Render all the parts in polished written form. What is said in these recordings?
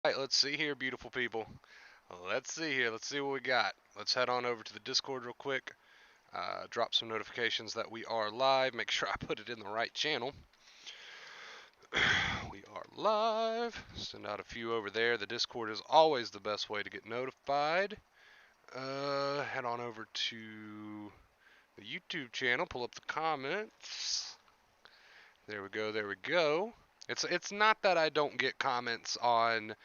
Right, let's see here, beautiful people. Let's see here. Let's see what we got. Let's head on over to the Discord real quick. Drop some notifications that we are live. Make sure I put it in the right channel. We are live. Send out a few over there. The Discord is always the best way to get notified. Head on over to the YouTube channel. Pull up the comments. There we go. There we go. It's not that I don't get comments on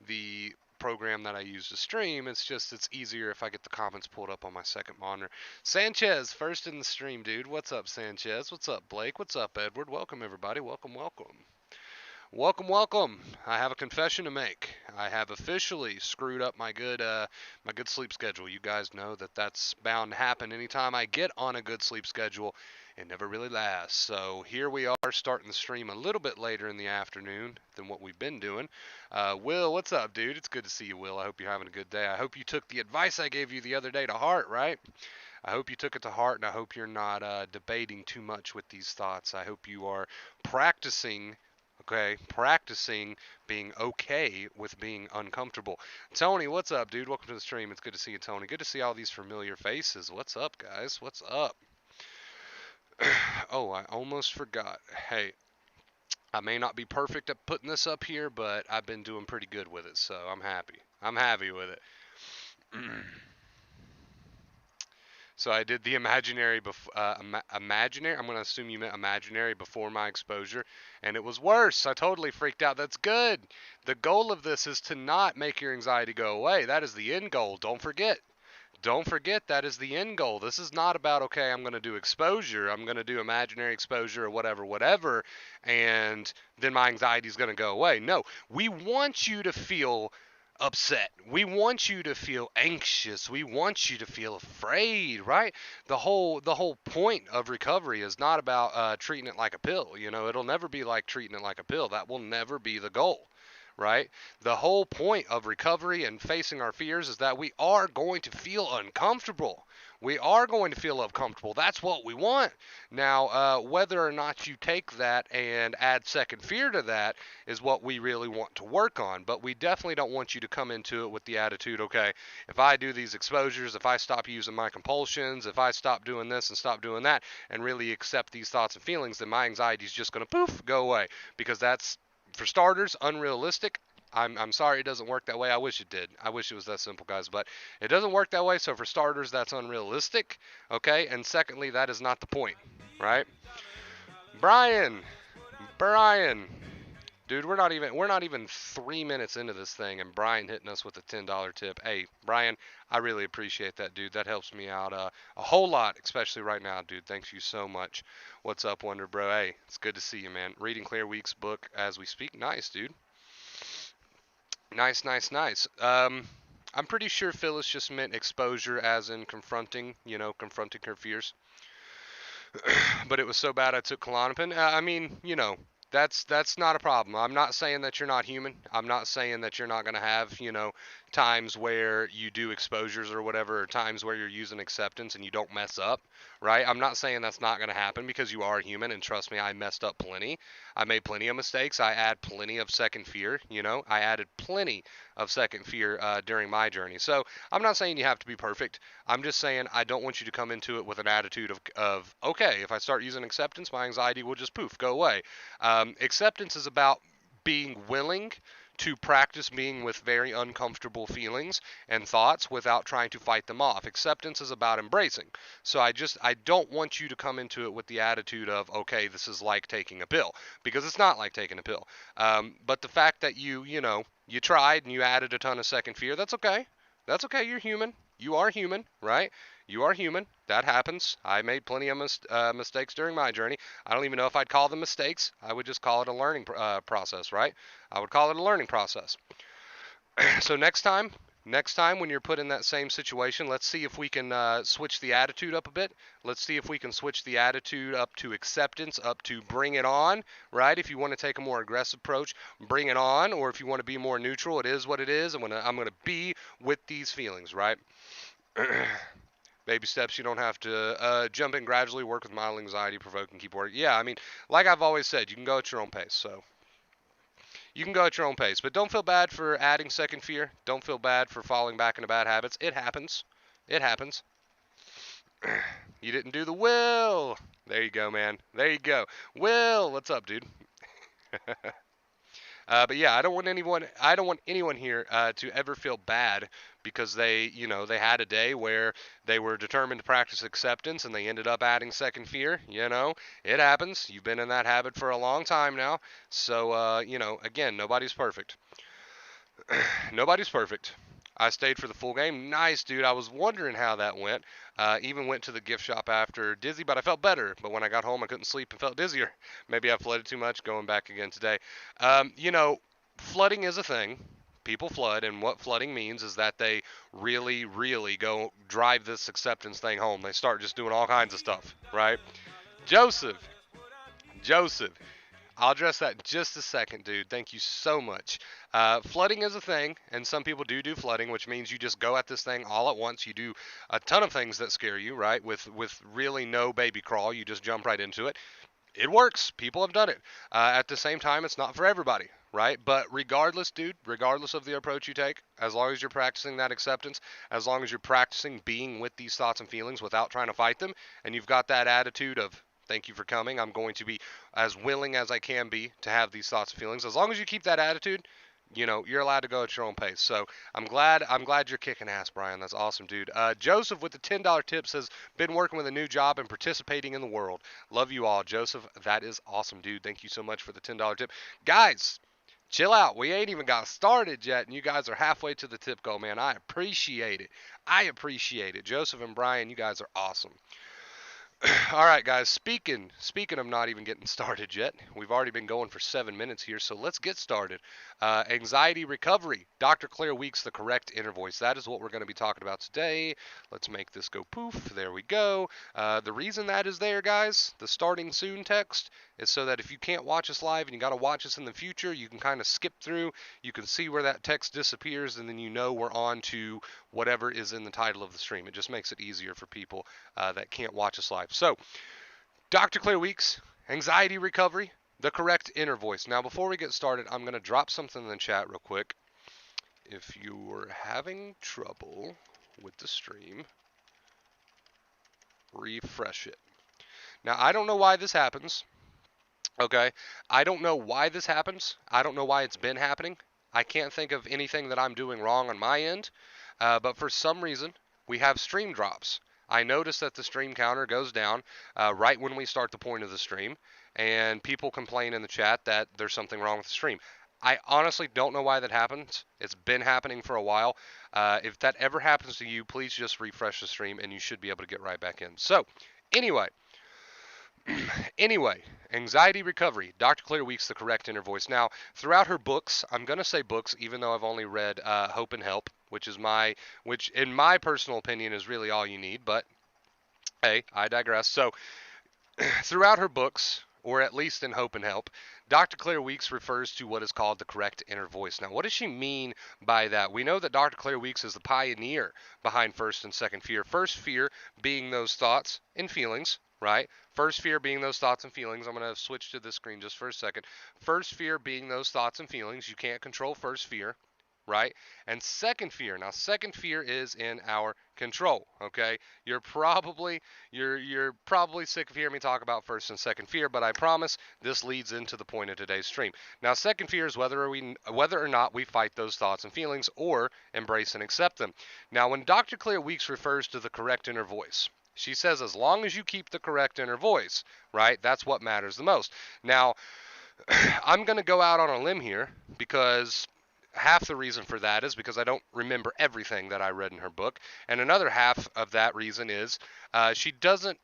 the program that I use to stream. It's just it's easier if I get the comments pulled up on my second monitor. Sanchez, first in the stream, dude. What's up, Sanchez? What's up, Blake? What's up, Edward? Welcome, everybody. Welcome, welcome. Welcome, welcome. I have a confession to make. I have officially screwed up my good sleep schedule. You guys know that that's bound to happen anytime I get on a good sleep schedule. It never really lasts. So here we are starting the stream a little bit later in the afternoon than what we've been doing. Will, what's up, dude? It's good to see you, Will. I hope you're having a good day. I hope you took the advice I gave you the other day to heart, right? I hope you took it to heart, and I hope you're not debating too much with these thoughts. I hope you are practicing, okay, practicing being okay with being uncomfortable. Tony, what's up, dude? Welcome to the stream. It's good to see you, Tony. Good to see all these familiar faces. What's up, guys? What's up? Oh, I almost forgot. Hey, I may not be perfect at putting this up here, but I've been doing pretty good with it, so I'm happy. I'm happy with it. So I did the imaginary. I'm going to assume you meant imaginary before my exposure, and it was worse. I totally freaked out. That's good. The goal of this is to not make your anxiety go away. That is the end goal. Don't forget. Don't forget that is the end goal. This is not about, okay, I'm going to do exposure. I'm going to do imaginary exposure or whatever, whatever, and then my anxiety is going to go away. No, we want you to feel upset. We want you to feel anxious. We want you to feel afraid, right? The whole point of recovery is not about treating it like a pill. You know, it'll never be like treating it like a pill. That will never be the goal, right? The whole point of recovery and facing our fears is that we are going to feel uncomfortable. We are going to feel uncomfortable. That's what we want. Now, whether or not you take that and add second fear to that is what we really want to work on. But we definitely don't want you to come into it with the attitude, okay, if I do these exposures, if I stop using my compulsions, if I stop doing this and stop doing that, and really accept these thoughts and feelings, then my anxiety is just going to poof, go away. Because that's, for starters, unrealistic. I'm sorry it doesn't work that way. I wish it did. I wish it was that simple, guys, but it doesn't work that way. So for starters, that's unrealistic, okay? And secondly, that is not the point, right? Brian, Brian, dude, we're not even 3 minutes into this thing, and Brian hitting us with a $10 tip. Hey, Brian, I really appreciate that, dude. That helps me out a whole lot, especially right now, dude. Thanks you so much. What's up, Wonder Bro? Hey, it's good to see you, man. Reading Claire Week's book as we speak. Nice, dude. Nice, nice, nice. I'm pretty sure Phyllis just meant exposure as in confronting, confronting her fears. But it was so bad I took Klonopin. I mean, that's not a problem. I'm not saying that you're not human. I'm not saying that you're not going to have, times where you do exposures or whatever, or times where you're using acceptance and you don't mess up, right? I'm not saying that's not going to happen because you are human, and trust me, I messed up plenty. I made plenty of mistakes. I add plenty of second fear, I added plenty of second fear during my journey. So I'm not saying you have to be perfect. I'm just saying I don't want you to come into it with an attitude of okay, if I start using acceptance, my anxiety will just poof, go away. Acceptance is about being willing to practice being with very uncomfortable feelings and thoughts without trying to fight them off. Acceptance is about embracing. So I don't want you to come into it with the attitude of okay, this is like taking a pill, because it's not like taking a pill. But the fact that you tried and you added a ton of second fear, that's okay. That's okay. You're human. You are human, right? You are human. That happens. I made plenty of mistakes during my journey. I don't even know if I'd call them mistakes. I would just call it a learning process, right? I would call it a learning process. So next time when you're put in that same situation, let's see if we can switch the attitude up a bit. Let's see if we can switch the attitude up to acceptance, up to bring it on, right? If you want to take a more aggressive approach, bring it on. Or if you want to be more neutral, it is what it is. I'm gonna be with these feelings, right? Baby steps. You don't have to jump in gradually, work with mild anxiety, provoke, and keep working. Yeah, I mean, like I've always said, you can go at your own pace. So You can go at your own pace, but don't feel bad for adding second fear. Don't feel bad for falling back into bad habits. It happens. It happens. You didn't do the will. There you go, man. There you go. Will, what's up, dude? But yeah, I don't want anyone here to ever feel bad because they had a day where they were determined to practice acceptance and they ended up adding second fear. It happens. You've been in that habit for a long time now. So, again, nobody's perfect. Nobody's perfect. I stayed for the full game. Nice, dude. I was wondering how that went. Even went to the gift shop after dizzy, but I felt better. But when I got home, I couldn't sleep and felt dizzier. Maybe I flooded too much. Going back again today. Flooding is a thing. People flood, and what flooding means is that they really, really go drive this acceptance thing home. They start just doing all kinds of stuff, right? Joseph, Joseph, I'll address that in just a second, dude. Thank you so much. Flooding is a thing, and some people do flooding, which means you just go at this thing all at once. You do a ton of things that scare you, right? With really no baby crawl, you just jump right into it. It works. People have done it. At the same time, it's not for everybody, right? But regardless, dude, regardless of the approach you take, as long as you're practicing that acceptance, as long as you're practicing being with these thoughts and feelings without trying to fight them, and you've got that attitude of, thank you for coming, I'm going to be as willing as I can be to have these thoughts and feelings. As long as you keep that attitude, you're allowed to go at your own pace. So I'm glad you're kicking ass, Brian. That's awesome, dude. Joseph with the $10 tip says, been working with a new job and participating in the world. Love you all, Joseph. That is awesome, dude. Thank you so much for the $10 tip, guys. Chill out. We ain't even got started yet, and you guys are halfway to the tip goal, man. I appreciate it. I appreciate it. Joseph and Brian, you guys are awesome. All right, guys. Speaking of not even getting started yet, we've already been going for 7 minutes here, so let's get started. Anxiety recovery. Dr. Claire Weeks, the correct inner voice. That is what we're going to be talking about today. Let's make this go poof. There we go. The reason that is there, guys, the starting soon text, is so that if you can't watch us live and you got to watch us in the future, you can kind of skip through. You can see where that text disappears, and then we're on to whatever is in the title of the stream. It just makes it easier for people that can't watch us live. So, Dr. Claire Weeks, anxiety recovery, the correct inner voice. Now, before we get started, I'm going to drop something in the chat real quick. If you're having trouble with the stream, refresh it. Now, I don't know why this happens. Okay, I don't know why this happens. I don't know why it's been happening. I can't think of anything that I'm doing wrong on my end. But for some reason, we have stream drops. I notice that the stream counter goes down right when we start the point of the stream, and people complain in the chat that there's something wrong with the stream. I honestly don't know why that happens. It's been happening for a while. If that ever happens to you, please just refresh the stream, and you should be able to get right back in. So, anyway, anxiety recovery. Dr. Claire Weeks, the correct inner voice. Now, throughout her books, I'm going to say books, even though I've only read Hope and Help, which in my personal opinion is really all you need, but hey, I digress. So, throughout her books, or at least in Hope and Help, Dr. Claire Weeks refers to what is called the correct inner voice. Now, what does she mean by that? We know that Dr. Claire Weeks is the pioneer behind first and second fear. First fear being those thoughts and feelings, right? First fear being those thoughts and feelings. I'm going to switch to this screen just for a second. First fear being those thoughts and feelings. You can't control first fear, right? And second fear. Now, second fear is in our control, okay? You're probably sick of hearing me talk about first and second fear, but I promise this leads into the point of today's stream. Now, second fear is whether or not we fight those thoughts and feelings or embrace and accept them. Now, when Dr. Claire Weeks refers to the correct inner voice, she says as long as you keep the correct inner voice, right, that's what matters the most. Now, I'm going to go out on a limb here because half the reason for that is because I don't remember everything that I read in her book, and another half of that reason is she doesn't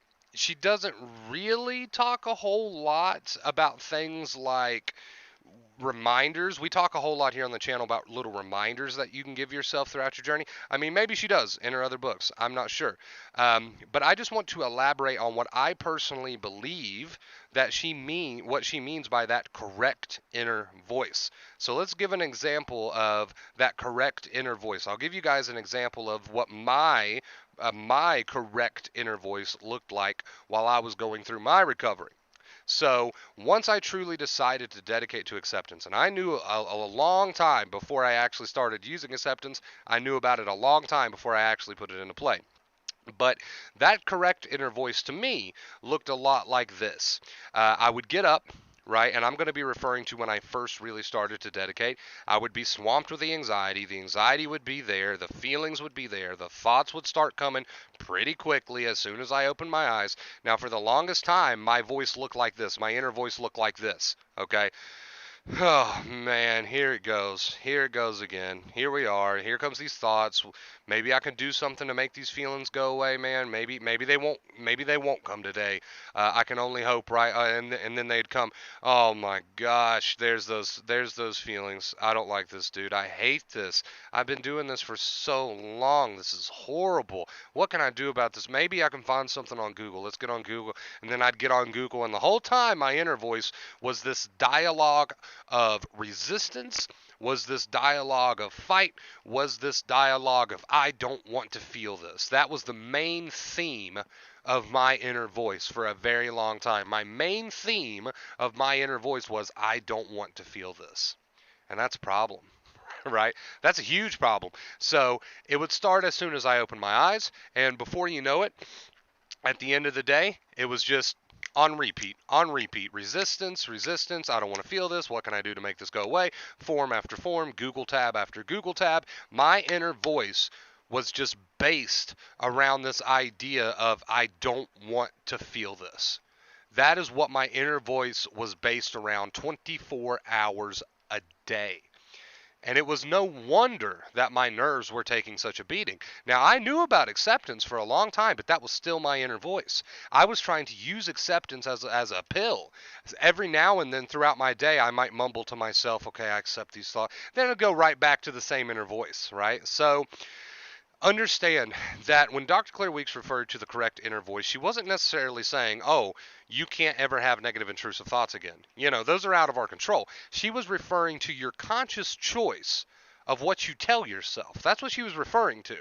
really talk a whole lot about things like reminders. We talk a whole lot here on the channel about little reminders that you can give yourself throughout your journey. I mean, maybe she does in her other books. I'm not sure. But I just want to elaborate on what I personally believe that what she means by that correct inner voice. So let's give an example of that correct inner voice. I'll give you guys an example of what my correct inner voice looked like while I was going through my recovery. So once I truly decided to dedicate to acceptance, and I knew a long time before I actually started using acceptance, I knew about it a long time before I actually put it into play. But that correct inner voice to me looked a lot like this. I would get up, right, and I'm going to be referring to when I first really started to dedicate. I would be swamped with the anxiety. The anxiety would be there. The feelings would be there. The thoughts would start coming pretty quickly as soon as I opened my eyes. Now, for the longest time, my voice looked like this. My inner voice looked like this. Okay. Oh man, here it goes. Here it goes again. Here we are. Here comes these thoughts. Maybe I can do something to make these feelings go away, man. Maybe they won't. Maybe they won't come today. I can only hope, right? And then they'd come. Oh my gosh, there's those feelings. I don't like this, dude. I hate this. I've been doing this for so long. This is horrible. What can I do about this? Maybe I can find something on Google. Let's get on Google. And then I'd get on Google, and the whole time my inner voice was this dialogue of resistance? Was this dialogue of fight? Was this dialogue of I don't want to feel this? That was the main theme of my inner voice for a very long time. My main theme of my inner voice was I don't want to feel this. And that's a problem, right? That's a huge problem. So it would start as soon as I opened my eyes, and before you know it, at the end of the day, it was just on repeat, on repeat. Resistance, resistance. I don't want to feel this. What can I do to make this go away? Form after form, Google tab after Google tab. My inner voice was just based around this idea of I don't want to feel this. That is what my inner voice was based around 24 hours a day. And it was no wonder that my nerves were taking such a beating. Now, I knew about acceptance for a long time, but that was still my inner voice. I was trying to use acceptance as a pill. Every now and then throughout my day, I might mumble to myself, okay, I accept these thoughts. Then it'll go right back to the same inner voice, right? So understand that when Dr. Claire Weeks referred to the correct inner voice, she wasn't necessarily saying, oh, you can't ever have negative intrusive thoughts again. You know, those are out of our control. She was referring to your conscious choice of what you tell yourself. That's what she was referring to.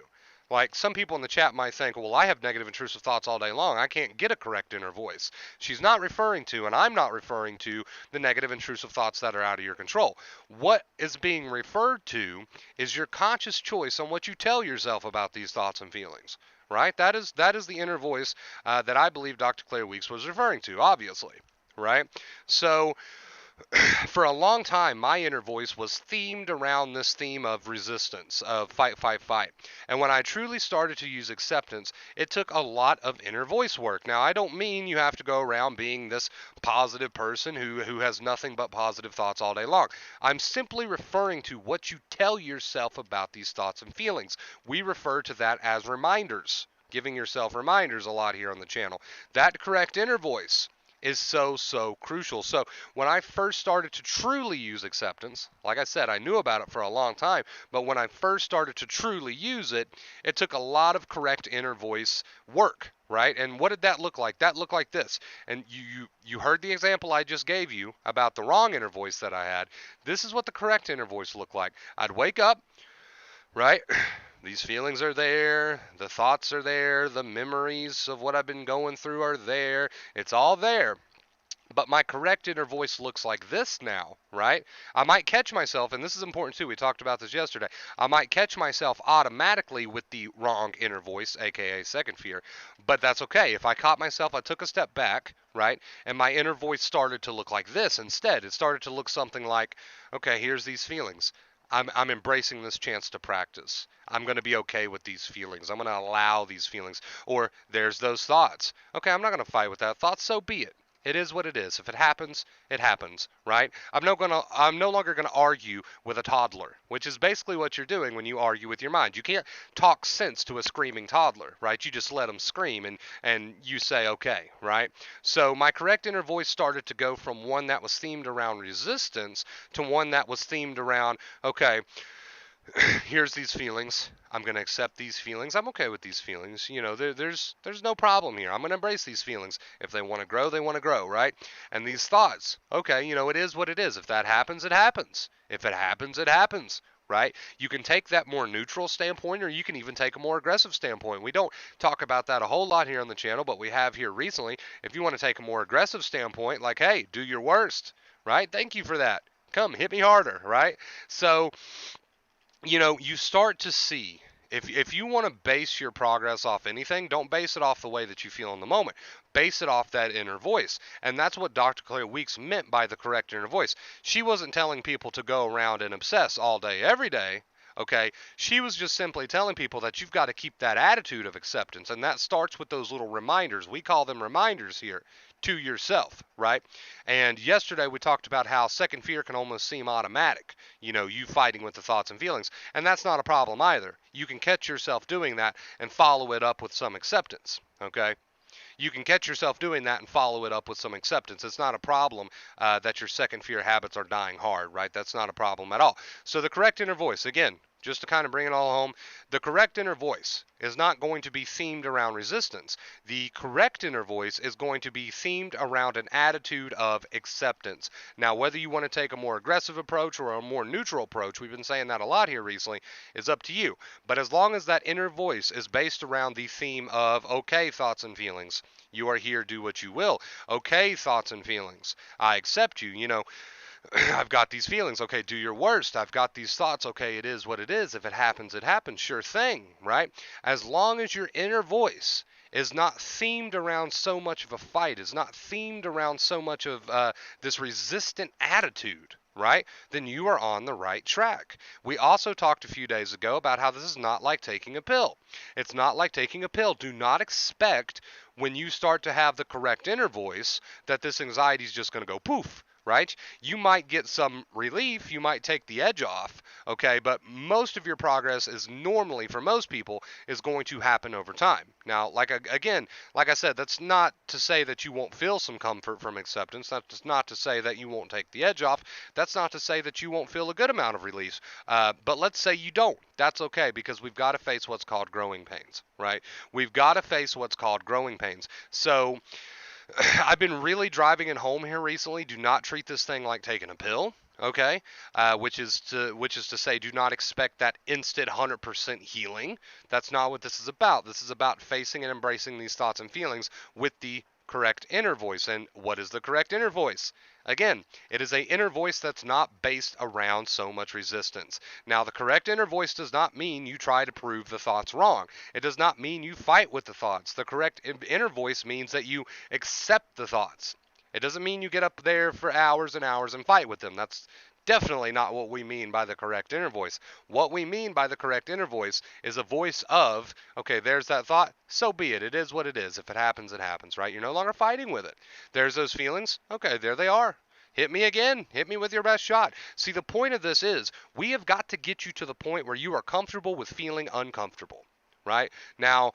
Like some people in the chat might think, well, I have negative intrusive thoughts all day long. I can't get a correct inner voice. She's not referring to, and I'm not referring to, the negative intrusive thoughts that are out of your control. What is being referred to is your conscious choice on what you tell yourself about these thoughts and feelings. Right? That is the inner voice that I believe Dr. Claire Weeks was referring to, obviously. Right? So for a long time, my inner voice was themed around this theme of resistance, of fight, fight, fight. And when I truly started to use acceptance, it took a lot of inner voice work. Now, I don't mean you have to go around being this positive person who has nothing but positive thoughts all day long. I'm simply referring to what you tell yourself about these thoughts and feelings. We refer to that as reminders, giving yourself reminders a lot here on the channel. That correct inner voice is so crucial. So when I first started to truly use acceptance, like I said, I knew about it for a long time, but when I first started to truly use it, it took a lot of correct inner voice work, right? And what did that look like? That looked like this. And you heard the example I just gave you about the wrong inner voice that I had. This is what the correct inner voice looked like. I'd wake up, right? These feelings are there, the thoughts are there, the memories of what I've been going through are there. It's all there. But my correct inner voice looks like this now, right? I might catch myself, and this is important too, we talked about this yesterday. I might catch myself automatically with the wrong inner voice, aka second fear, but that's okay. If I caught myself, I took a step back, right? And my inner voice started to look like this instead. It started to look something like, okay, here's these feelings. I'm embracing this chance to practice. I'm going to be okay with these feelings. I'm going to allow these feelings. Or there's those thoughts. Okay, I'm not going to fight with that thought, so be it. It is what it is. If it happens, it happens, right? I'm no longer going to argue with a toddler, which is basically what you're doing when you argue with your mind. You can't talk sense to a screaming toddler, right? You just let them scream and you say okay, right? So my correct inner voice started to go from one that was themed around resistance to one that was themed around, okay, here's these feelings. I'm going to accept these feelings. I'm okay with these feelings. You know, there's no problem here. I'm going to embrace these feelings. If they want to grow, they want to grow, right? And these thoughts, okay, you know, it is what it is. If that happens, it happens. If it happens, it happens. right? You can take that more neutral standpoint, or you can even take a more aggressive standpoint. We don't talk about that a whole lot here on the channel, but we have here recently. If you want to take a more aggressive standpoint, like, hey, do your worst, right? Thank you for that. Come, hit me harder, right? So, you start to see if you want to base your progress off anything, don't base it off the way that you feel in the moment. Base it off that inner voice. And that's what Dr. Claire Weeks meant by the correct inner voice. She wasn't telling people to go around and obsess all day, every day. Okay, she was just simply telling people that you've got to keep that attitude of acceptance, and that starts with those little reminders. We call them reminders here to yourself, right? And yesterday we talked about how second fear can almost seem automatic, you fighting with the thoughts and feelings, and that's not a problem either. You can catch yourself doing that and follow it up with some acceptance, okay? You can catch yourself doing that and follow it up with some acceptance. It's not a problem that your second fear habits are dying hard, right? That's not a problem at all. So the correct inner voice, again, just to kind of bring it all home, the correct inner voice is not going to be themed around resistance. The correct inner voice is going to be themed around an attitude of acceptance. Now, whether you want to take a more aggressive approach or a more neutral approach, we've been saying that a lot here recently, is up to you. But as long as that inner voice is based around the theme of, okay, thoughts and feelings, you are here, do what you will. Okay, thoughts and feelings, I accept you. I've got these feelings. Okay, do your worst. I've got these thoughts. Okay, it is what it is. If it happens, it happens. Sure thing, right? As long as your inner voice is not themed around so much of a fight, is not themed around so much of this resistant attitude, right? Then you are on the right track. We also talked a few days ago about how this is not like taking a pill. It's not like taking a pill. Do not expect when you start to have the correct inner voice that this anxiety is just going to go poof, right? You might get some relief, you might take the edge off, okay, but most of your progress is normally, for most people, is going to happen over time. Now, like I said, that's not to say that you won't feel some comfort from acceptance. That's not to say that you won't take the edge off. That's not to say that you won't feel a good amount of release. But let's say you don't. That's okay, because we've got to face what's called growing pains, right? We've got to face what's called growing pains. So I've been really driving it home here recently. Do not treat this thing like taking a pill, okay? Which is to say, do not expect that instant 100% healing. That's not what this is about. This is about facing and embracing these thoughts and feelings with the correct inner voice. And what is the correct inner voice? Again, it is an inner voice that's not based around so much resistance. Now, the correct inner voice does not mean you try to prove the thoughts wrong. It does not mean you fight with the thoughts. The correct inner voice means that you accept the thoughts. It doesn't mean you get up there for hours and hours and fight with them. That's definitely not what we mean by the correct inner voice. What we mean by the correct inner voice is a voice of, okay, there's that thought, so be it. It is what it is. If it happens, it happens, right? You're no longer fighting with it. There's those feelings. Okay, there they are. Hit me again. Hit me with your best shot. See, the point of this is we have got to get you to the point where you are comfortable with feeling uncomfortable, right? Now,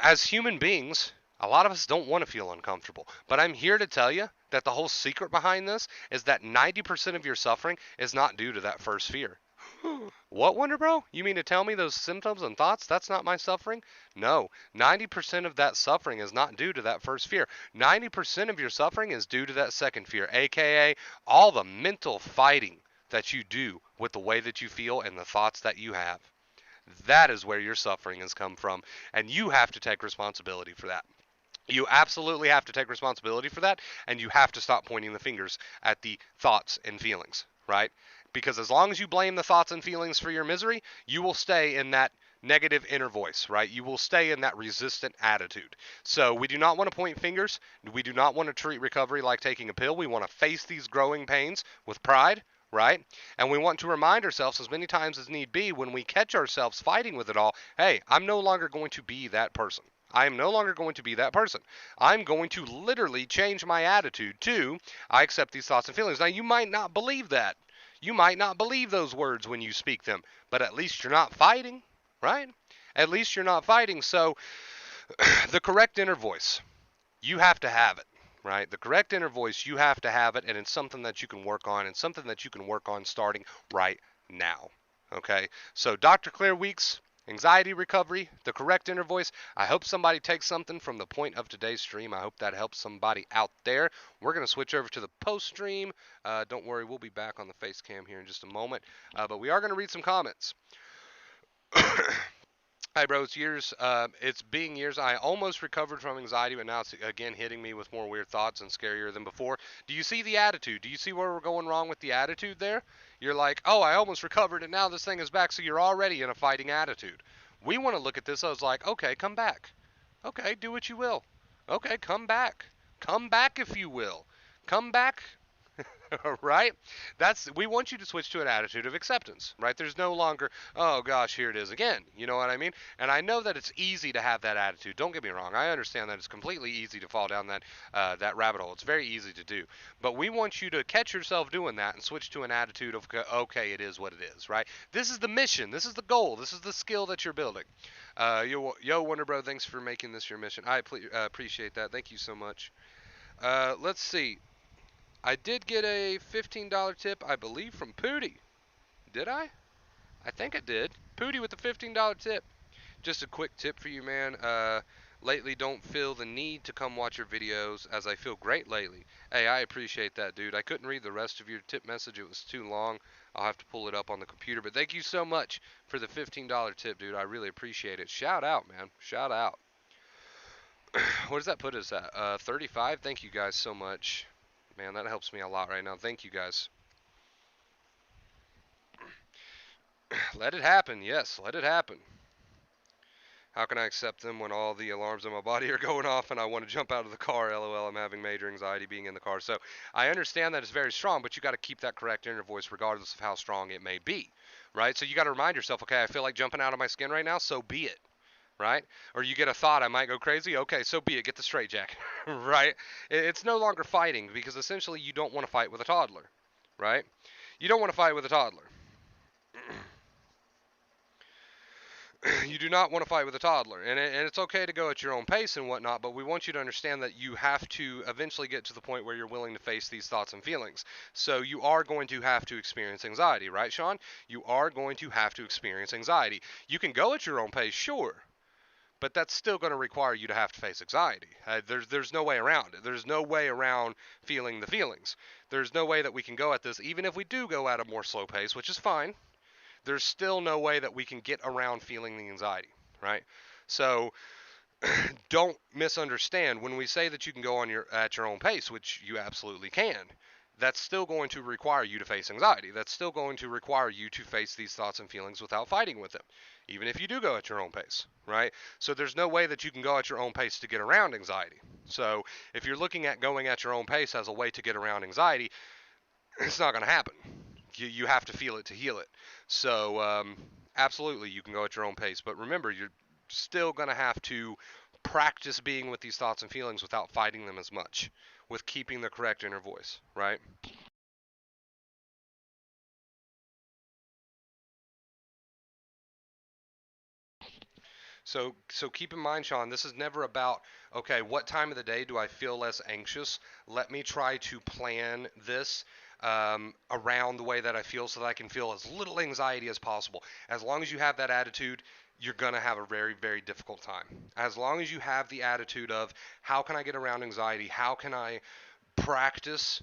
as human beings, a lot of us don't want to feel uncomfortable, but I'm here to tell you that the whole secret behind this is that 90% of your suffering is not due to that first fear. What, Wonder Bro? You mean to tell me those symptoms and thoughts, that's not my suffering? No, 90% of that suffering is not due to that first fear. 90% of your suffering is due to that second fear, aka all the mental fighting that you do with the way that you feel and the thoughts that you have. That is where your suffering has come from, and you have to take responsibility for that. You absolutely have to take responsibility for that, and you have to stop pointing the fingers at the thoughts and feelings, right? Because as long as you blame the thoughts and feelings for your misery, you will stay in that negative inner voice, right? You will stay in that resistant attitude. So we do not want to point fingers. We do not want to treat recovery like taking a pill. We want to face these growing pains with pride, right? And we want to remind ourselves as many times as need be when we catch ourselves fighting with it all, hey, I'm no longer going to be that person. I am no longer going to be that person. I'm going to literally change my attitude to, I accept these thoughts and feelings. Now, you might not believe that. You might not believe those words when you speak them, but at least you're not fighting, right? At least you're not fighting. So the correct inner voice, you have to have it, right? The correct inner voice, you have to have it, and it's something that you can work on, and something that you can work on starting right now, okay? So Dr. Claire Weeks, Anxiety recovery, the correct inner voice. I hope somebody takes something from the point of today's stream. I hope that helps somebody out there. We're going to switch over to the post stream. Don't worry, we'll be back on the face cam here in just a moment. But we are going to read some comments. Hi, bro. It's years. It's being years. I almost recovered from anxiety, but now it's again hitting me with more weird thoughts and scarier than before. Do you see the attitude? Do you see where we're going wrong with the attitude there? You're like, oh, I almost recovered, and now this thing is back, so you're already in a fighting attitude. We want to look at this as like, okay, come back. Okay, do what you will. Okay, come back. Come back if you will. Come back. Right? We want you to switch to an attitude of acceptance, right? There's no longer, oh gosh, here it is again. You know what I mean? And I know that it's easy to have that attitude. Don't get me wrong. I understand that it's completely easy to fall down that rabbit hole. It's very easy to do. But we want you to catch yourself doing that and switch to an attitude of, okay, it is what it is, right? This is the mission. This is the goal. This is the skill that you're building. Yo, Wonder Bro, thanks for making this your mission. I appreciate that. Thank you so much. Let's see. I did get a $15 tip, I believe, from Pooty. Did I? I think I did. Pooty with the $15 tip. Just a quick tip for you, man. Lately, don't feel the need to come watch your videos, as I feel great lately. Hey, I appreciate that, dude. I couldn't read the rest of your tip message. It was too long. I'll have to pull it up on the computer. But thank you so much for the $15 tip, dude. I really appreciate it. Shout out, man. Shout out. What does that put us at? 35? Thank you guys so much. Man, that helps me a lot right now. Thank you guys. Let it happen. Yes, let it happen. How can I accept them when all the alarms in my body are going off and I want to jump out of the car? LOL, I'm having major anxiety being in the car. So I understand that it's very strong, but you got to keep that correct inner voice regardless of how strong it may be, right? So you got to remind yourself, okay, I feel like jumping out of my skin right now, so be it, right? Or you get a thought, I might go crazy. Okay, so be it. Get the straitjacket, right? It's no longer fighting because essentially you don't want to fight with a toddler, right? You don't want to fight with a toddler. You do not want to fight with a toddler, and it's okay to go at your own pace and whatnot, but we want you to understand that you have to eventually get to the point where you're willing to face these thoughts and feelings. So you are going to have to experience anxiety, right, Sean? You are going to have to experience anxiety. You can go at your own pace, sure, but that's still going to require you to have to face anxiety. There's no way around it. There's no way around feeling the feelings. There's no way that we can go at this, even if we do go at a more slow pace, which is fine. There's still no way that we can get around feeling the anxiety, right? So don't misunderstand when we say that you can go on at your own pace, which you absolutely can. That's still going to require you to face anxiety. That's still going to require you to face these thoughts and feelings without fighting with them, even if you do go at your own pace, right? So there's no way that you can go at your own pace to get around anxiety. So if you're looking at going at your own pace as a way to get around anxiety, it's not going to happen. You have to feel it to heal it. So absolutely, you can go at your own pace. But remember, you're still going to have to practice being with these thoughts and feelings without fighting them as much, with keeping the correct inner voice, right? So keep in mind, Sean, this is never about, okay, what time of the day do I feel less anxious? Let me try to plan this around the way that I feel so that I can feel as little anxiety as possible. As long as you have that attitude, you're going to have a very, very difficult time. As long as you have the attitude of, how can I get around anxiety? How can I practice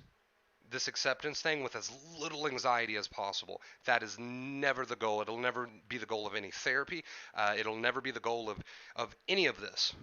this acceptance thing with as little anxiety as possible? That is never the goal. It'll never be the goal of any therapy. It'll never be the goal of any of this.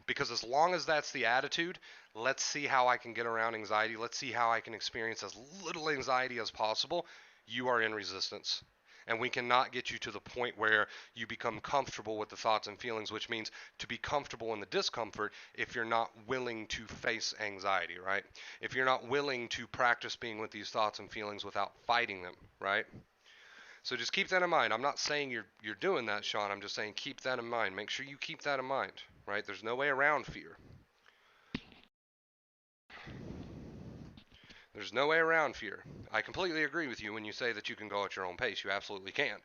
Because as long as that's the attitude, let's see how I can get around anxiety. Let's see how I can experience as little anxiety as possible. You are in resistance. And we cannot get you to the point where you become comfortable with the thoughts and feelings, which means to be comfortable in the discomfort if you're not willing to face anxiety, right? If you're not willing to practice being with these thoughts and feelings without fighting them, right? So just keep that in mind. I'm not saying you're doing that, Sean. I'm just saying keep that in mind. Make sure you keep that in mind, right? There's no way around fear. There's no way around fear. I completely agree with you when you say that you can go at your own pace. You absolutely can.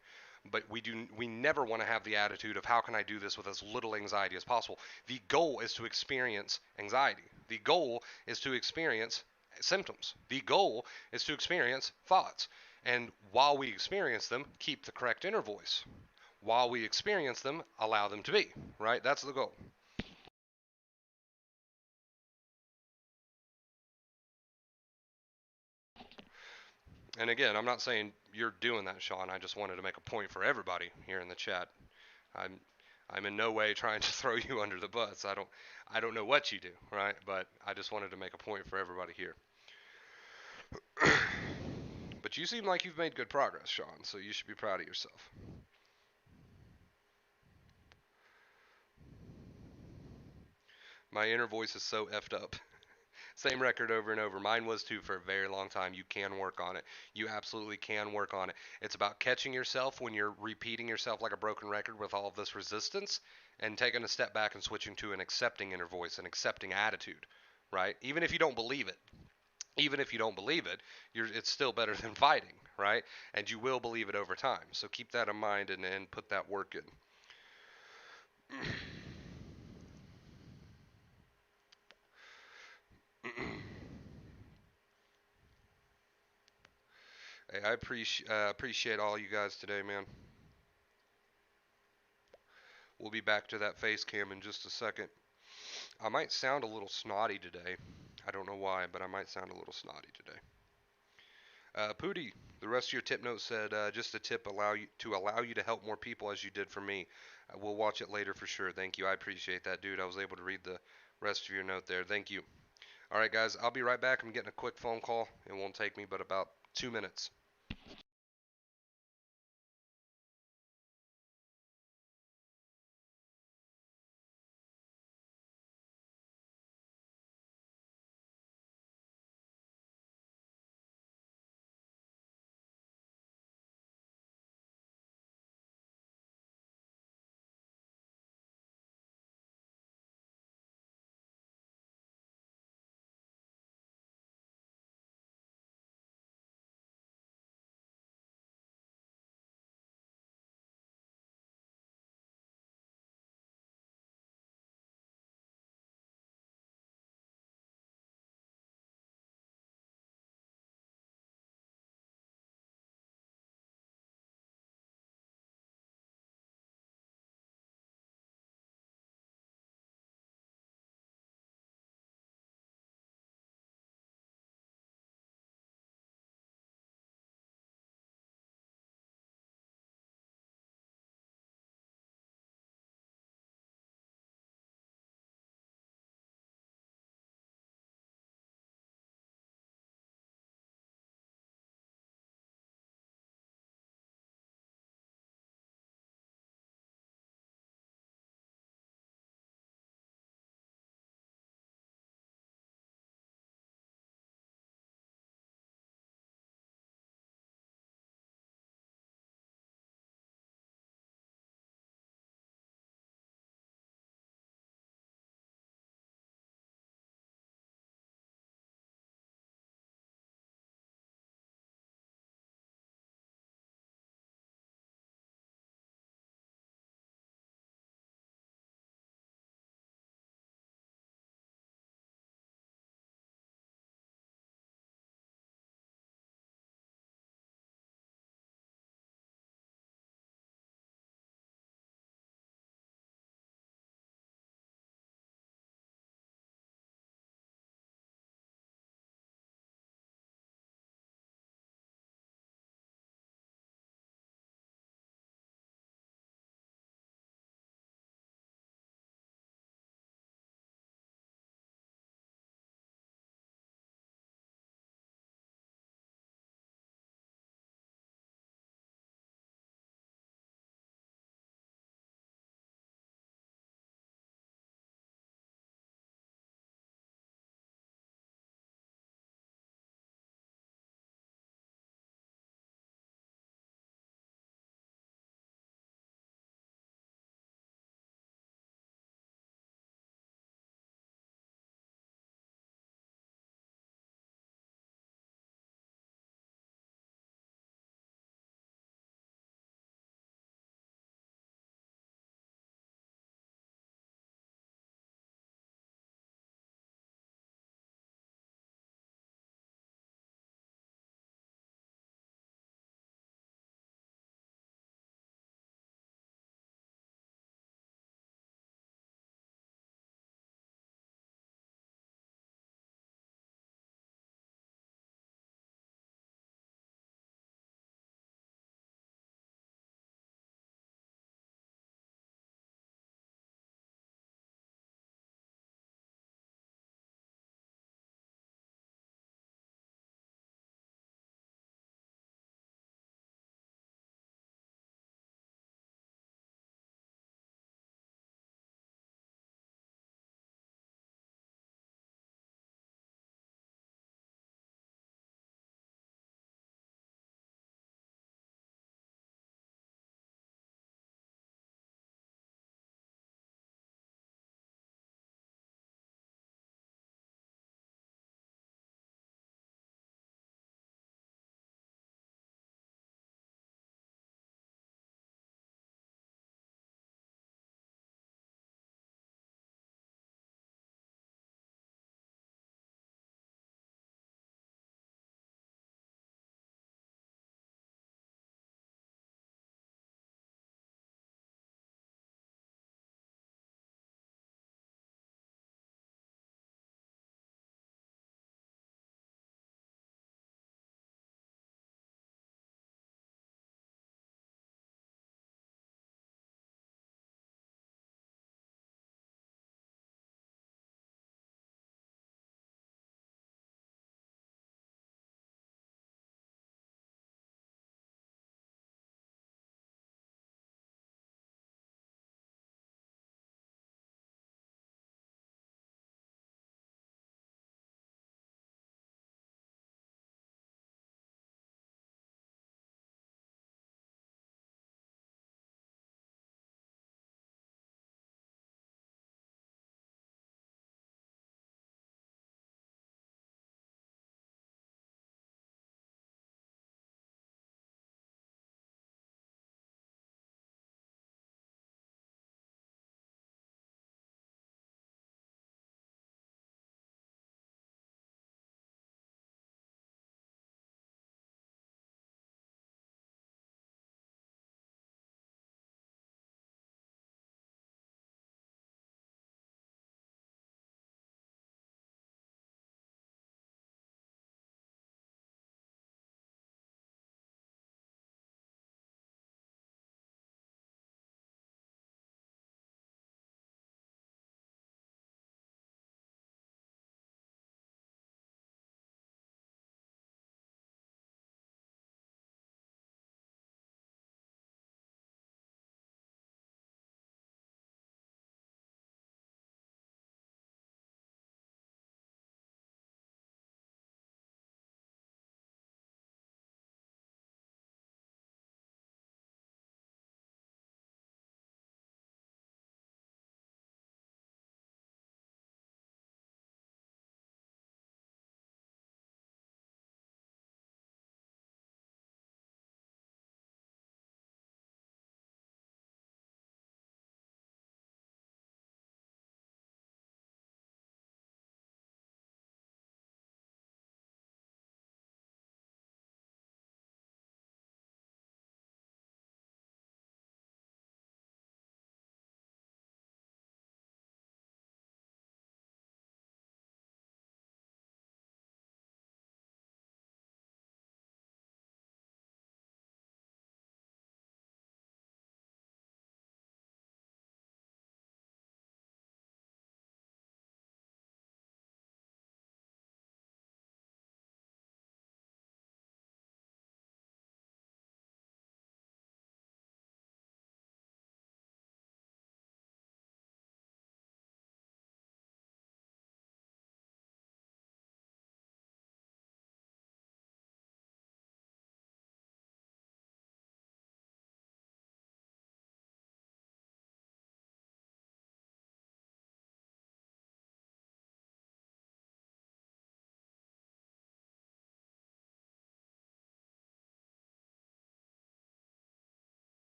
But we never want to have the attitude of, how can I do this with as little anxiety as possible? The goal is to experience anxiety. The goal is to experience symptoms. The goal is to experience thoughts. And while we experience them, keep the correct inner voice. while we experience them, allow them to be, right? That's the goal. And again, I'm not saying you're doing that, Sean. I just wanted to make a point for everybody here in the chat. I'm I'm in no way trying to throw you under the bus. I don't know what you do, right? But I just wanted to make a point for everybody here. But you seem like you've made good progress, Sean, so you should be proud of yourself. My inner voice is so effed up. Same record over and over. Mine was too for a very long time. You can work on it. You absolutely can work on it. It's about catching yourself when you're repeating yourself like a broken record with all of this resistance and taking a step back and switching to an accepting inner voice, an accepting attitude, right? Even if you don't believe it. Even if you don't believe it, it's still better than fighting, right? And you will believe it over time. So keep that in mind and put that work in. Hey, I appreciate all you guys today, man. We'll be back to that face cam in just a second. I might sound a little snotty today. I don't know why, but I might sound a little snotty today. Pooty, the rest of your tip note said just a tip allow you to help more people as you did for me. We'll watch it later for sure. Thank you. I appreciate that, dude. I was able to read the rest of your note there. Thank you. All right, guys. I'll be right back. I'm getting a quick phone call. It won't take me but about 2 minutes.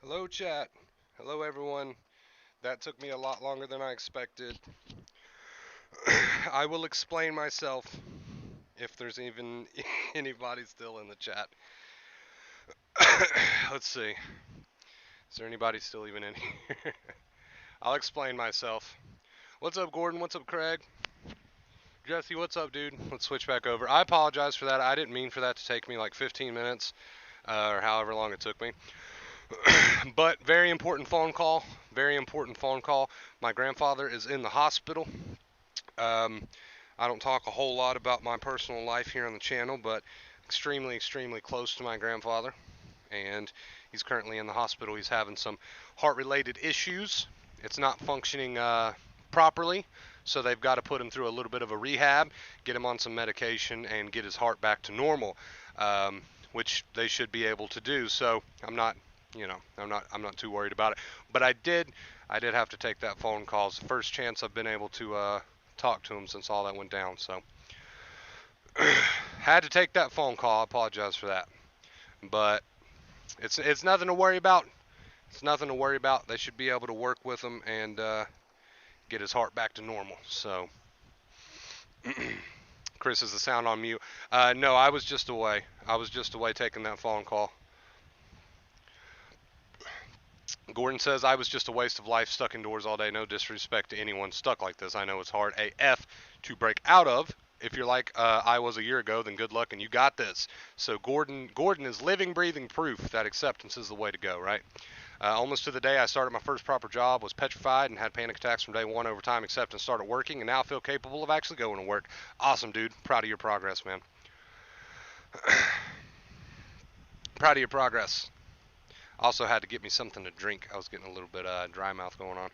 Hello, chat. Hello, everyone. That took me a lot longer than I expected. I will explain myself if there's even anybody still in the chat. Let's see. Is there anybody still even in here? I'll explain myself. What's up, Gordon? What's up, Craig? Jesse, what's up, dude? Let's switch back over. I apologize for that. I didn't mean for that to take me like 15 minutes or however long it took me. But very important phone call. Very important phone call. My grandfather is in the hospital. Um, I don't talk a whole lot about my personal life here on the channel, but extremely, extremely close to my grandfather. And he's currently in the hospital. He's having some heart-related issues. It's not functioning properly, so they've got to put him through a little bit of a rehab, get him on some medication, and get his heart back to normal, which they should be able to do. So I'm not, I'm not too worried about it. But I did have to take that phone call. It's the first chance I've been able to talk to him since all that went down. So had to take that phone call. I apologize for that, but it's nothing to worry about. It's nothing to worry about. They should be able to work with him and get his heart back to normal. So, Chris, is the sound on mute? No, I was just away. I was just away taking that phone call. Gordon says, I was just a waste of life stuck indoors all day. No disrespect to anyone stuck like this. I know it's hard AF to break out of. If you're like I was a year ago, then good luck and you got this. So Gordon is living, breathing proof that acceptance is the way to go, right? Almost to the day I started my first proper job, was petrified and had panic attacks from day one. Over time, acceptance started working, and now I feel capable of actually going to work. Awesome, dude. Proud of your progress, man. Proud of your progress. Also had to get me something to drink. I was getting a little bit dry mouth going on.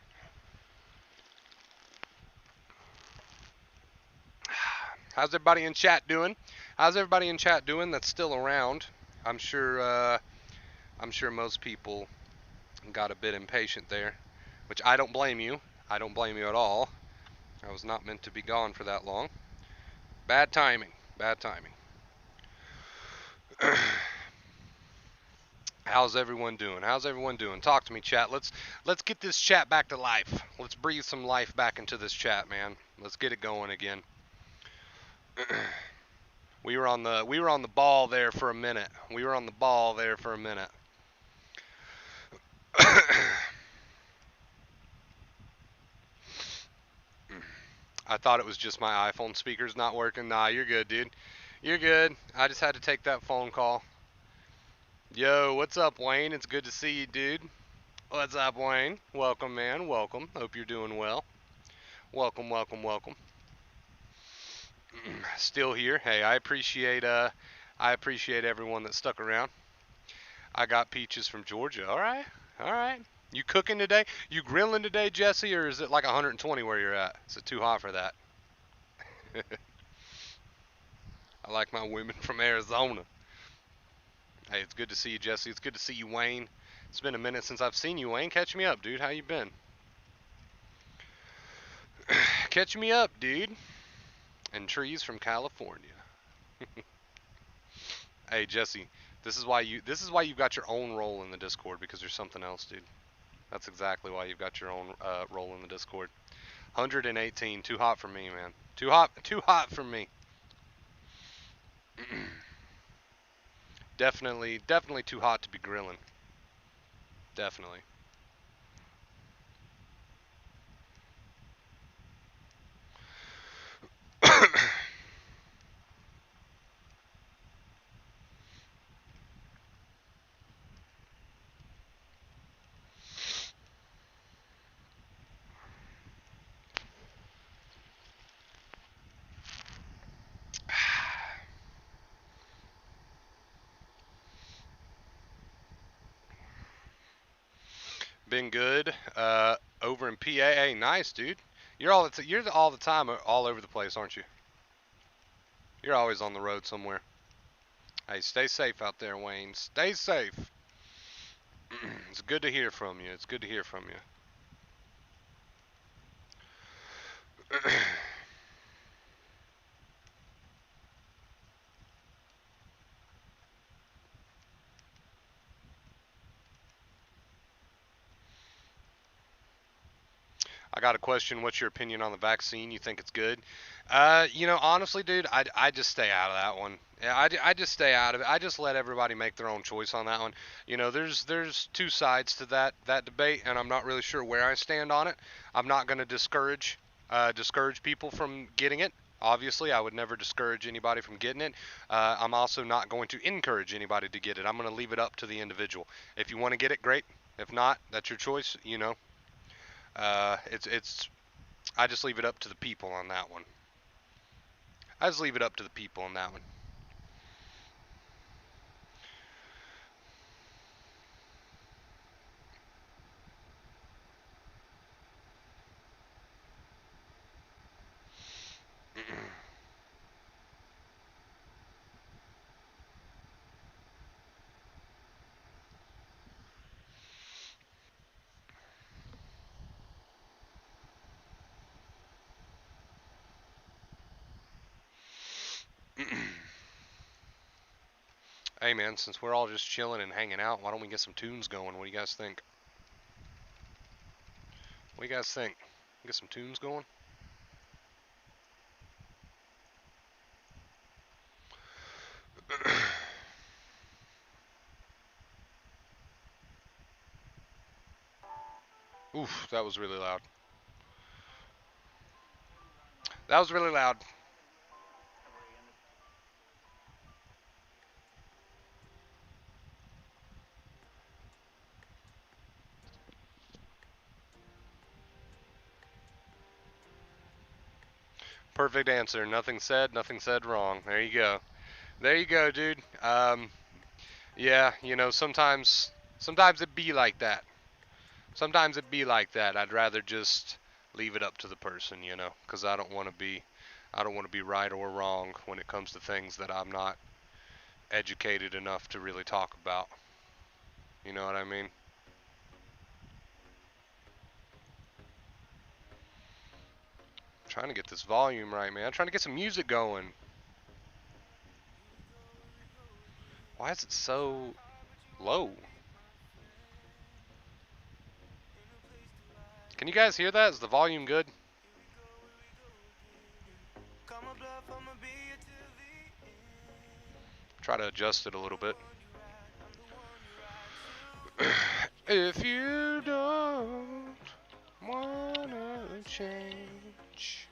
How's everybody in chat doing? How's everybody in chat doing that's still around? I'm sure most people got a bit impatient there, which I don't blame you. I don't blame you at all. I was not meant to be gone for that long. Bad timing. Bad timing. How's everyone doing? How's everyone doing? Talk to me, chat. Let's get this chat back to life. Let's breathe some life back into this chat, man. Let's get it going again. We were on the ball there for a minute. We were on the ball there for a minute. I thought it was just my iPhone speakers not working. Nah, you're good, dude. You're good. I just had to take that phone call. Yo, what's up, Wayne? It's good to see you, dude. What's up, Wayne? Welcome, man. Welcome. Hope you're doing well. Welcome, welcome, welcome. Still here. Hey, I appreciate everyone that stuck around. I got peaches from Georgia. All right. All right. You cooking today? You grilling today, Jesse, or is it like 120 where you're at? Is it too hot for that? I like my women from Arizona. Hey, it's good to see you, Jesse. It's good to see you, Wayne. It's been a minute since I've seen you, Wayne. Catch me up, dude. How you been? Catch me up, dude. And trees from California. Hey, Jesse. This is why you've got your own role in the Discord, because you're something else, dude. That's exactly why you've got your own role in the Discord. 118, too hot for me, man. Too hot for me. Definitely too hot to be grilling. Definitely. Been good. Over in PA. Hey, nice, dude. You're all the time all over the place, aren't you? You're always on the road somewhere. Hey, stay safe out there, Wayne. Stay safe. It's good to hear from you. It's good to hear from you. I got a question. What's your opinion on the vaccine? You think it's good? Honestly, dude, I just stay out of that one. Yeah, I just stay out of it. I just let everybody make their own choice on that one. There's two sides to that debate, and I'm not really sure where I stand on it. I'm not going to discourage people from getting it. Obviously, I would never discourage anybody from getting it. I'm also not going to encourage anybody to get it. I'm going to leave it up to the individual. If you want to get it, great. If not, that's your choice. It's I just leave it up to the people on that one. I just leave it up to the people on that one. Hey man, since we're all just chilling and hanging out, why don't we get some tunes going? What do you guys think? What do you guys think? Get some tunes going? Oof, that was really loud. That was really loud. Perfect answer. Nothing said wrong. There you go. There you go, dude. Yeah, sometimes it be like that. Sometimes it be like that. I'd rather just leave it up to the person, because I don't want to be right or wrong when it comes to things that I'm not educated enough to really talk about. You know what I mean? I'm trying to get this volume right, man. I'm trying to get some music going. Why is it so low? Can you guys hear that? Is the volume good? Try to adjust it a little bit. If you don't wanna change.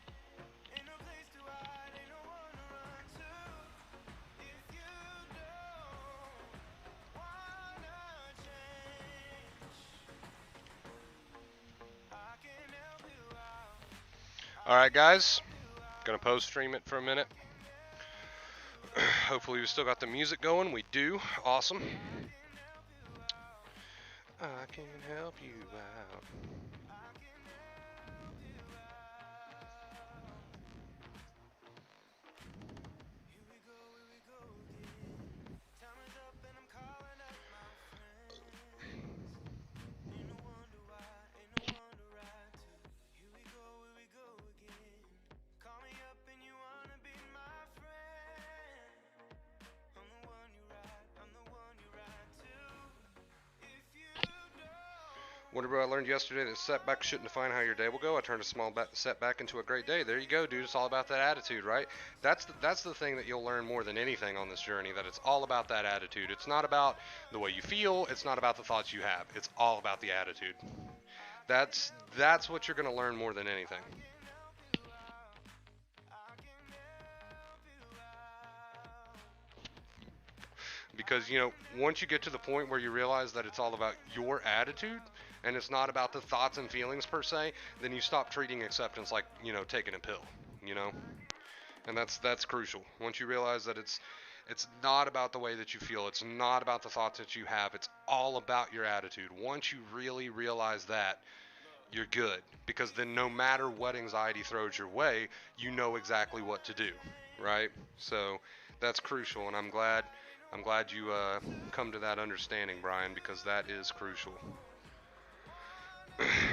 Alright guys, gonna post stream it for a minute. Hopefully we still got the music going. We do. Awesome. I can help you out. Whatever I learned yesterday, that setbacks shouldn't define how your day will go. I turned a small setback into a great day. There you go, dude. It's all about that attitude, right? That's the thing that you'll learn more than anything on this journey. That it's all about that attitude. It's not about the way you feel. It's not about the thoughts you have. It's all about the attitude. That's what you're gonna learn more than anything. Because once you get to the point where you realize that it's all about your attitude and it's not about the thoughts and feelings per se, then you stop treating acceptance like taking a pill, you know and that's crucial. Once you realize that it's not about the way that you feel, it's not about the thoughts that you have, it's all about your attitude. Once you really realize that, you're good, because then no matter what anxiety throws your way, you know exactly what to do, right? So that's crucial, and I'm glad you come to that understanding, Brian, because that is crucial.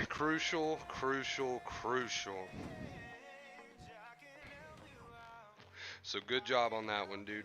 Crucial, crucial, crucial. So good job on that one, dude.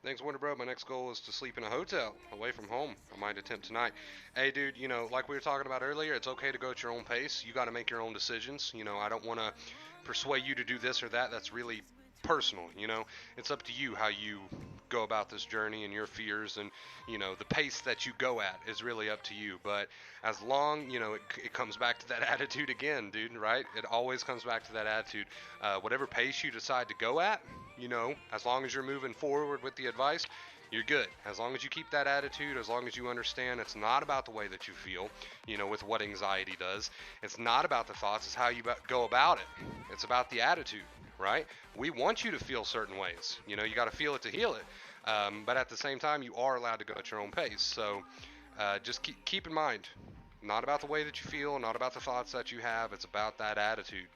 Thanks, Wonder Bro. My next goal is to sleep in a hotel away from home. I might attempt tonight. Hey, dude, like we were talking about earlier, it's okay to go at your own pace. You got to make your own decisions. I don't want to persuade you to do this or that. That's really personal. It's up to you how you go about this journey and your fears, and the pace that you go at is really up to you. But as long it comes back to that attitude again, dude, right? It always comes back to that attitude. Whatever pace you decide to go at, as long as you're moving forward with the advice, you're good. As long as you keep that attitude, as long as you understand it's not about the way that you feel, with what anxiety does. It's not about the thoughts, it's how you go about it. It's about the attitude, right? We want you to feel certain ways. You got to feel it to heal it. But at the same time, you are allowed to go at your own pace. So just keep in mind, not about the way that you feel, not about the thoughts that you have. It's about that attitude.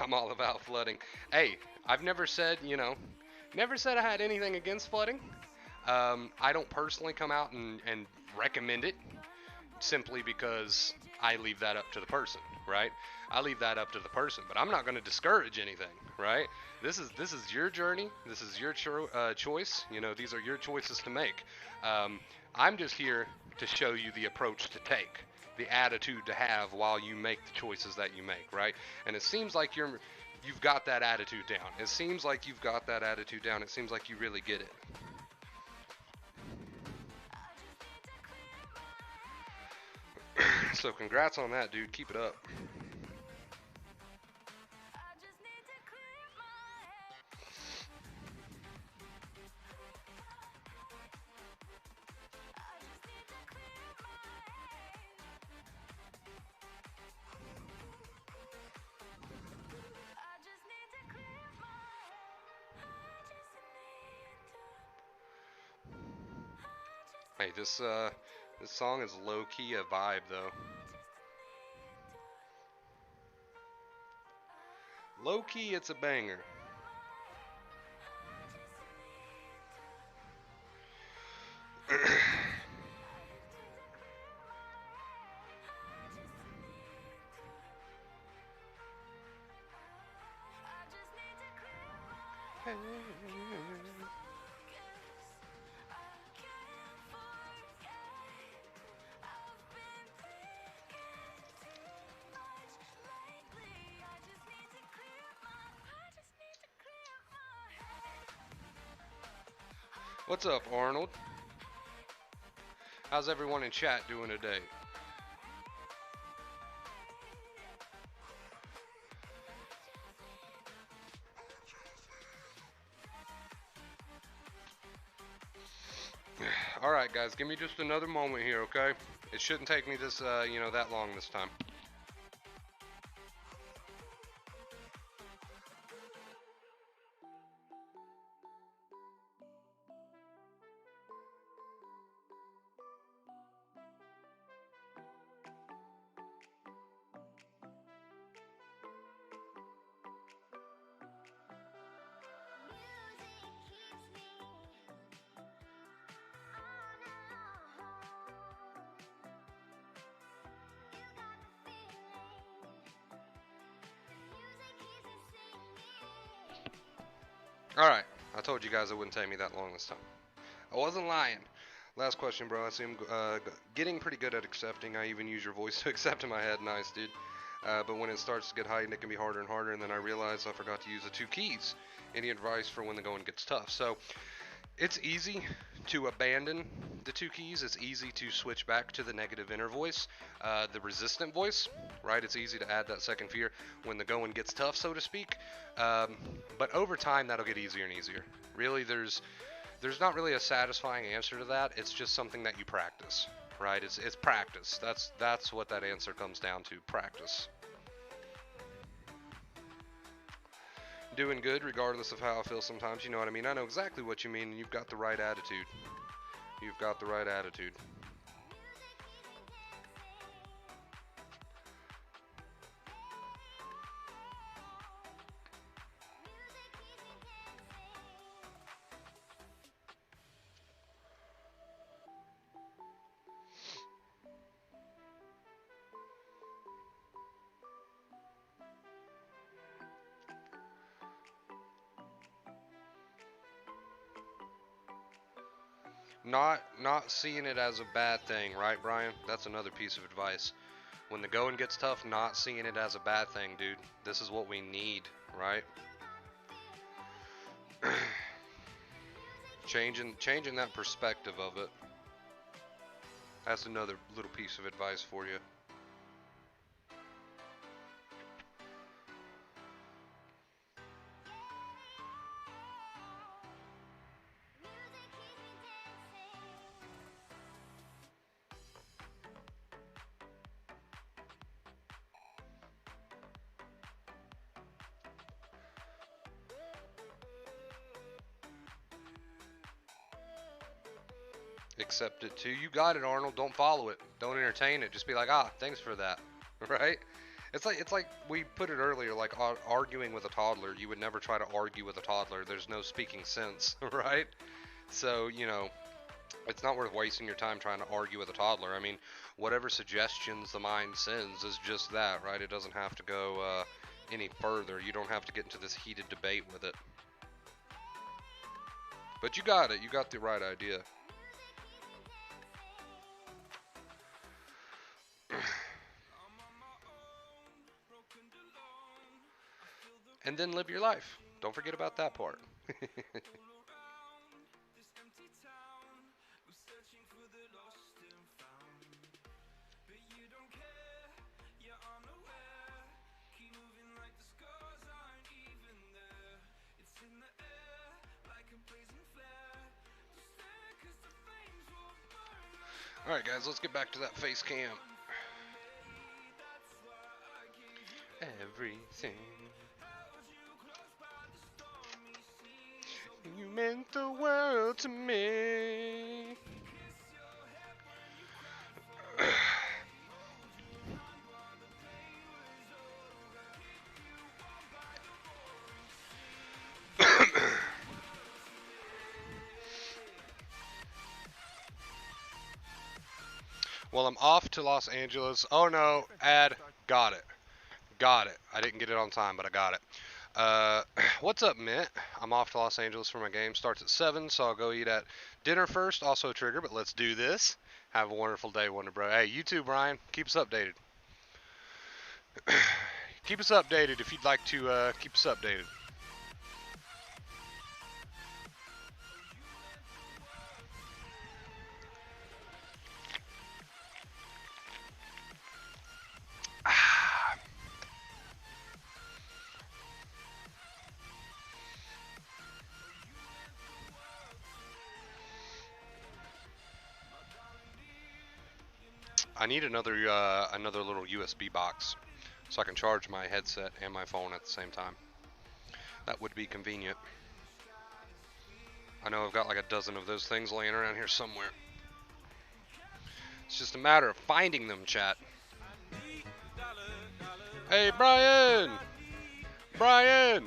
I'm all about flooding. Hey, I've never said I had anything against flooding. I don't personally come out and recommend it simply because I leave that up to the person, right? I leave that up to the person, but I'm not going to discourage anything, right? This is your journey. This is your choice. These are your choices to make. I'm just here to show you the approach to take, the attitude to have while you make the choices that you make, right? And it seems like you've got that attitude down. It seems like you've got that attitude down. It seems like you really get it. So congrats on that, dude. Keep it up. Hey, this song is low key a vibe though. Low key, it's a banger. What's up, Arnold? How's everyone in chat doing today? All right, guys, give me just another moment here, okay? It shouldn't take me that long this time. Alright, I told you guys it wouldn't take me that long this time. I wasn't lying. Last question, bro. I see I'm getting pretty good at accepting. I even use your voice to accept in my head. Nice, dude. But when it starts to get heightened, it can be harder and harder, and then I realize I forgot to use the two keys. Any advice for when the going gets tough? So, it's easy to abandon the two keys. It's easy to switch back to the negative inner voice, the resistant voice, right? It's easy to add that second fear when the going gets tough, so to speak. But over time, that'll get easier and easier. Really, there's not really a satisfying answer to that. It's just something that you practice, right? It's practice. That's what that answer comes down to. Practice. Doing good regardless of how I feel sometimes. You know what I mean? I know exactly what you mean. You've got the right attitude. You've got the right attitude. Not seeing it as a bad thing, right, Brian? That's another piece of advice. When the going gets tough, not seeing it as a bad thing, dude. This is what we need, right? Changing that perspective of it. That's another little piece of advice for you. Accept it too. You got it, Arnold. Don't follow it. Don't entertain it. Just be like, ah, thanks for that, right? It's like we put it earlier, like arguing with a toddler. You would never try to argue with a toddler. There's no speaking sense, right? So it's not worth wasting your time trying to argue with a toddler. I mean, whatever suggestions the mind sends is just that, right? It doesn't have to go any further. You don't have to get into this heated debate with it. But you got it. You got the right idea. And then live your life. Don't forget about that part. Alright guys, let's get back to that face cam. Everything. You meant the world to me. Well, I'm off to Los Angeles. Oh no, got it. Got it. I didn't get it on time, but I got it. What's up, Mint? I'm off to Los Angeles for my game. Starts at 7, so I'll go eat at dinner first. Also a trigger, but let's do this. Have a wonderful day, Wonder Bro. Hey, you too, Brian. Keep us updated. Keep us updated if you'd like to keep us updated. I need another little USB box so I can charge my headset and my phone at the same time. That would be convenient. I know I've got like a dozen of those things laying around here somewhere. It's just a matter of finding them, chat. Hey, Brian! Brian!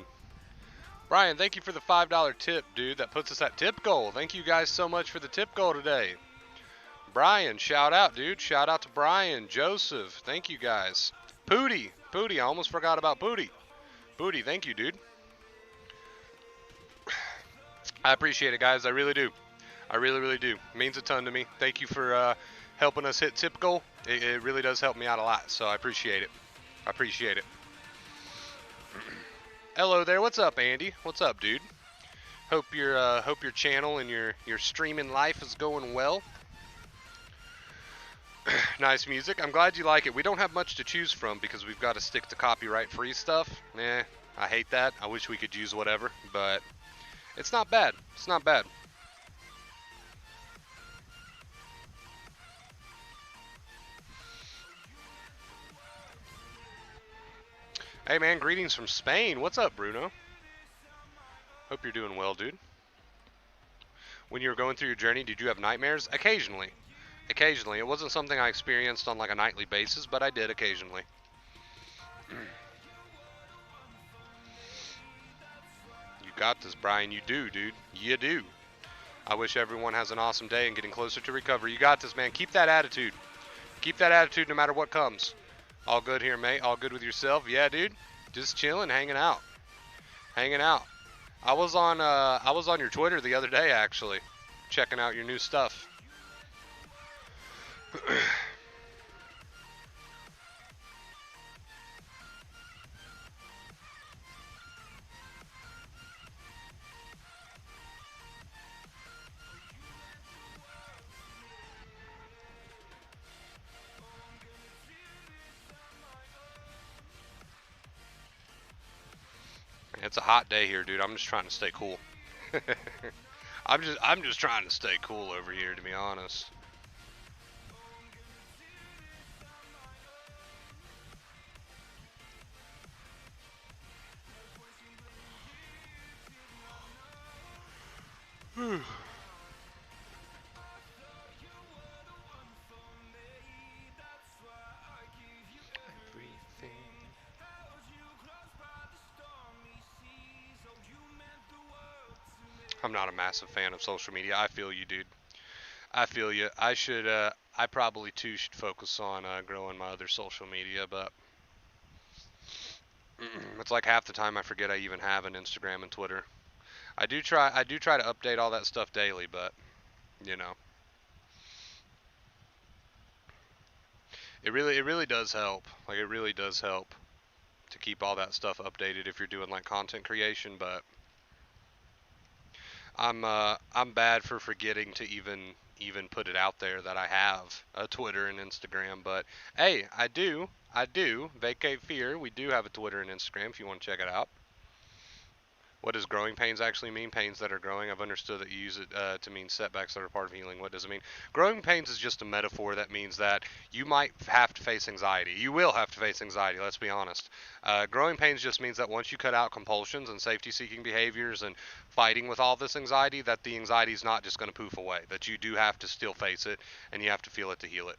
Brian, thank you for the $5 tip, dude. That puts us at tip goal. Thank you guys so much for the tip goal today. Brian, shout out, dude. Shout out to Brian, Joseph. Thank you guys. Pooty, I almost forgot about Pooty. Pooty, thank you, dude. I appreciate it, guys. I really do. I really, really do. It means a ton to me. Thank you for helping us hit tip goal. It really does help me out a lot, so I appreciate it. I appreciate it. Hello there. What's up, Andy? What's up, dude? Hope your channel and your streaming life is going well. Nice music. I'm glad you like it. We don't have much to choose from because we've got to stick to copyright-free stuff. I hate that. I wish we could use whatever, but it's not bad. It's not bad. Hey, man, greetings from Spain. What's up, Bruno? Hope you're doing well, dude. When you were going through your journey, did you have nightmares? Occasionally. Occasionally. It wasn't something I experienced on like a nightly basis, but I did occasionally. You got this, Brian. You do, dude. You do. I wish everyone has an awesome day and getting closer to recovery. You got this, man. Keep that attitude. Keep that attitude no matter what comes. All good here, mate. All good with yourself? Yeah, dude. Just chilling, hanging out. Hanging out. I was on your Twitter the other day, actually. checking out your new stuff. It's a hot day here, dude. I'm just trying to stay cool. I'm just trying to stay cool over here, to be honest. I'm not a massive fan of social media. I feel you, dude. I feel you. I probably too should focus on growing my other social media, but it's like half the time I forget I even have an Instagram and Twitter. I do try to update all that stuff daily, but you know, it really does help. Like it really does help to keep all that stuff updated if you're doing like content creation, but I'm bad for forgetting to even put it out there that I have a Twitter and Instagram. But hey, I do vacate fear. We do have a Twitter and Instagram if you want to check it out. What does growing pains actually mean? Pains that are growing. I've understood that you use it to mean setbacks that are part of healing. What does it mean? Growing pains is just a metaphor that means that you might have to face anxiety. You will have to face anxiety, let's be honest. Growing pains just means that once you cut out compulsions and safety-seeking behaviors and fighting with all this anxiety, that the anxiety is not just going to poof away, that you do have to still face it and you have to feel it to heal it.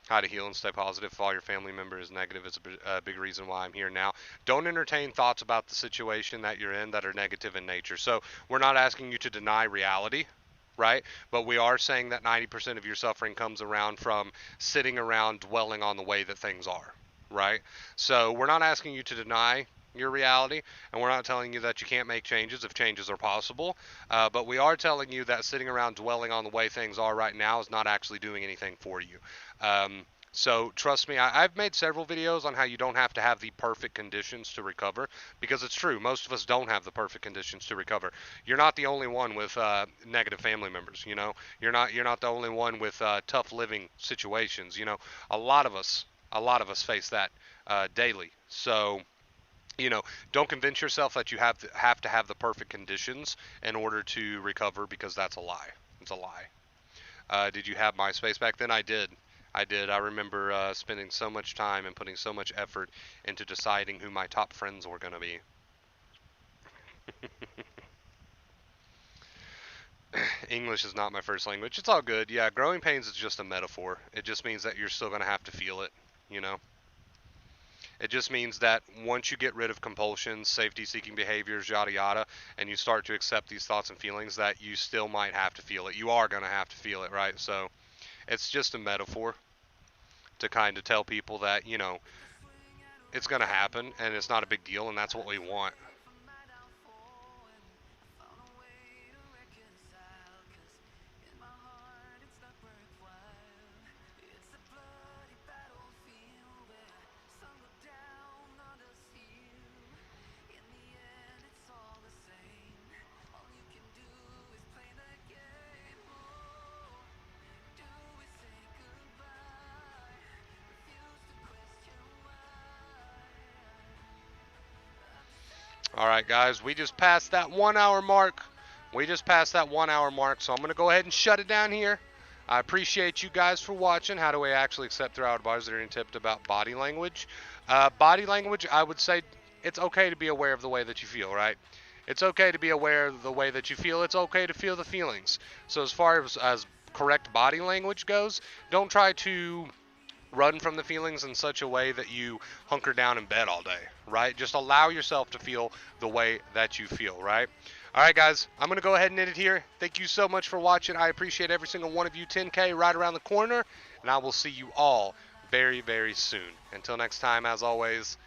How to heal and stay positive if all your family member is negative is a big reason why I'm here now. Don't entertain thoughts about the situation that you're in that are negative in nature. So we're not asking you to deny reality, right? But we are saying that 90% of your suffering comes around from sitting around dwelling on the way that things are, right? So we're not asking you to deny your reality, and we're not telling you that you can't make changes if changes are possible, but we are telling you that sitting around dwelling on the way things are right now is not actually doing anything for you. So trust me, I've made several videos on how you don't have to have the perfect conditions to recover, because it's true. Most of us don't have the perfect conditions to recover. You're not the only one with negative family members. You know, you're not the only one with tough living situations. You know, a lot of us, face that daily. So don't convince yourself that you have to have the perfect conditions in order to recover, because that's a lie. It's a lie. Did you have MySpace back then? I did. I did. I remember spending so much time and putting so much effort into deciding who my top friends were going to be. English is not my first language. It's all good. Yeah, growing pains is just a metaphor. It just means that you're still going to have to feel it, you know? It just means that once you get rid of compulsions, safety-seeking behaviors, yada yada, and you start to accept these thoughts and feelings, that you still might have to feel it. You are going to have to feel it, right? So it's just a metaphor to kind of tell people that, it's going to happen and it's not a big deal, and that's what we want. All right, guys, we just passed that 1 hour mark. So I'm going to go ahead and shut it down here. I appreciate you guys for watching. How do we actually accept throughout bars? Is there any tips about body language? Body language, I would say it's okay to be aware of the way that you feel, right? It's okay to be aware of the way that you feel. It's okay to feel the feelings. So as far as correct body language goes, don't try to run from the feelings in such a way that you hunker down in bed all day, right? Just allow yourself to feel the way that you feel, right? All right, guys, I'm going to go ahead and end it here. Thank you so much for watching. I appreciate every single one of you. 10K right around the corner, and I will see you all very, very soon. Until next time, as always,